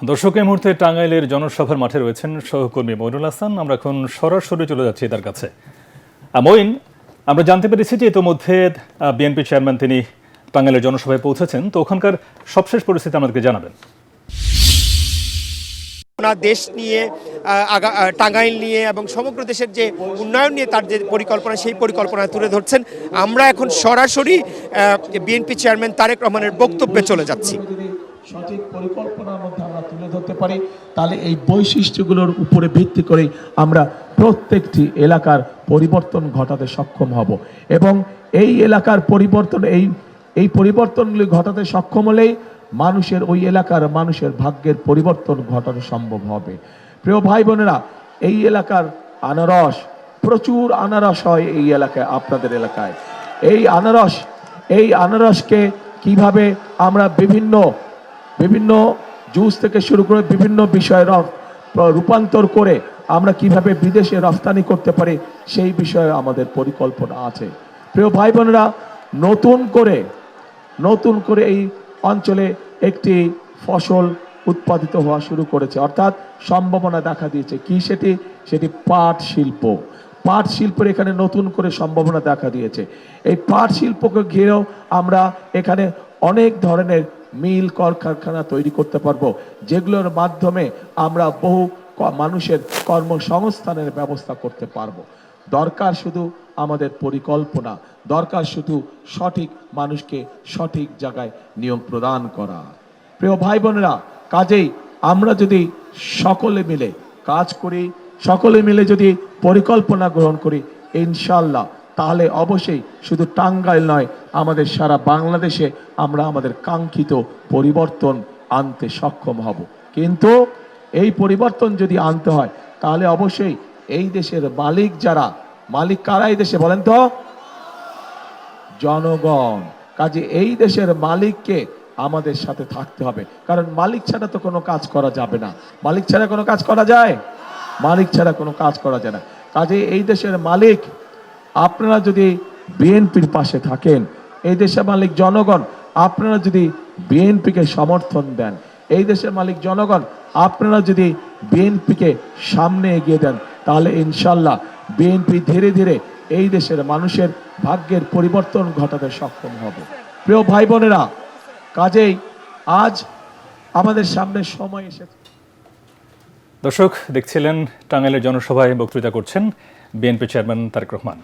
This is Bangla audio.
দর্শক, এই মুহূর্তে টাঙ্গাইলের জনসভার মাঠে রয়েছেন সহকর্মী মইনুল হাসান। আমরা এখন সরাসরি চলে যাচ্ছি তার কাছে। মইন, আমরা জানতে পেরেছি যে ইতোমধ্যে বিএনপি চেয়ারম্যান তিনি টাঙ্গাইলের জনসভায় পৌঁছেছেন, তো ওখানকার সবশেষ পরিস্থিতি আমাদেরকে জানাবেন। দেশ নিয়ে, টাঙ্গাইল নিয়ে এবং সমগ্র দেশের যে উন্নয়ন নিয়ে তার যে পরিকল্পনা, সেই পরিকল্পনা তুলে ধরছেন। আমরা এখন সরাসরি বিএনপি চেয়ারম্যান তারেক রহমানের বক্তব্যে চলে যাচ্ছি। সঠিক পরিকল্পনার মধ্যে আমরা তুলে ধরতে পারি, তাহলে এই বৈশিষ্ট্যগুলোর উপরে ভিত্তি করে আমরা প্রত্যেকটি এলাকার পরিবর্তন ঘটাতে সক্ষম হব এবং এই এলাকার পরিবর্তন, এই পরিবর্তনগুলি ঘটাতে সক্ষম হলেই মানুষের, ওই এলাকার মানুষের ভাগ্যের পরিবর্তন ঘটানো সম্ভব হবে। প্রিয় ভাই বোনেরা, এই এলাকার আনারস, প্রচুর আনারস হয় এই এলাকায়, আপনাদের এলাকায়। এই আনারসকে কিভাবে আমরা বিভিন্ন জুস থেকে শুরু করে বিভিন্ন বিষয়ে রূপান্তর করে আমরা কিভাবে বিদেশে রফতানি করতে পারি, সেই বিষয়ে আমাদের পরিকল্পনা আছে। প্রিয় ভাই বোনেরা, নতুন করে এই অঞ্চলে একটি ফসল উৎপাদিত হওয়া শুরু করেছে, অর্থাৎ সম্ভাবনা দেখা দিয়েছে। কি সেটি পাট শিল্পের এখানে নতুন করে সম্ভাবনা দেখা দিয়েছে। এই পাট শিল্পকে ঘিরেও আমরা এখানে অনেক ধরনের মিল কলকারখানা তৈরি করতে পারবো, যেগুলোর মাধ্যমে আমরা বহু মানুষের কর্মসংস্থানের ব্যবস্থা করতে পারবো। দরকার শুধু আমাদের পরিকল্পনা, দরকার শুধু সঠিক মানুষকে সঠিক জায়গায় নিয়োগ প্রদান করা। প্রিয় ভাই বোনেরা, কাজেই আমরা যদি সকলে মিলে কাজ করি, সকলে মিলে যদি পরিকল্পনা গ্রহণ করি, ইনশাল্লাহ তাহলে অবশ্যই শুধু টাঙ্গাইল নয়, আমাদের সারা বাংলাদেশে আমরা আমাদের কাঙ্ক্ষিত পরিবর্তন আনতে সক্ষম হব। কিন্তু এই পরিবর্তন যদি আনতে হয়, তাহলে অবশ্যই এই দেশের মালিক কারা এই দেশে বলেন তো? জনগণ। কাজে এই দেশের মালিককে আমাদের সাথে থাকতে হবে, কারণ মালিক ছাড়া তো কোনো কাজ করা যাবে না। মালিক ছাড়া কোনো কাজ করা যায়? মালিক ছাড়া কোনো কাজ করা যায় না। কাজে এই দেশের মালিক, আপনারা যদি বিএনপির পাশে থাকেন, এই দেশের মালিক জনগণ, আপনারা যদি বিএনপিকে সমর্থন দেন, এই দেশের মালিক জনগণ, আপনারা যদি বিএনপিকে সামনে এগিয়ে দেন, তাহলে ইনশাল্লাহ বিএনপি ধীরে ধীরে এই দেশের মানুষের ভাগ্যের পরিবর্তন ঘটাতে সক্ষম হবে। প্রিয় ভাই বোনেরা, কাজেই আজ আমাদের সামনে সময় এসেছে। দর্শক, দেখছিলেন টাঙ্গাইলের জনসভায় বক্তৃতা করছেন বিএনপি চেয়ারম্যান তারেক রহমান।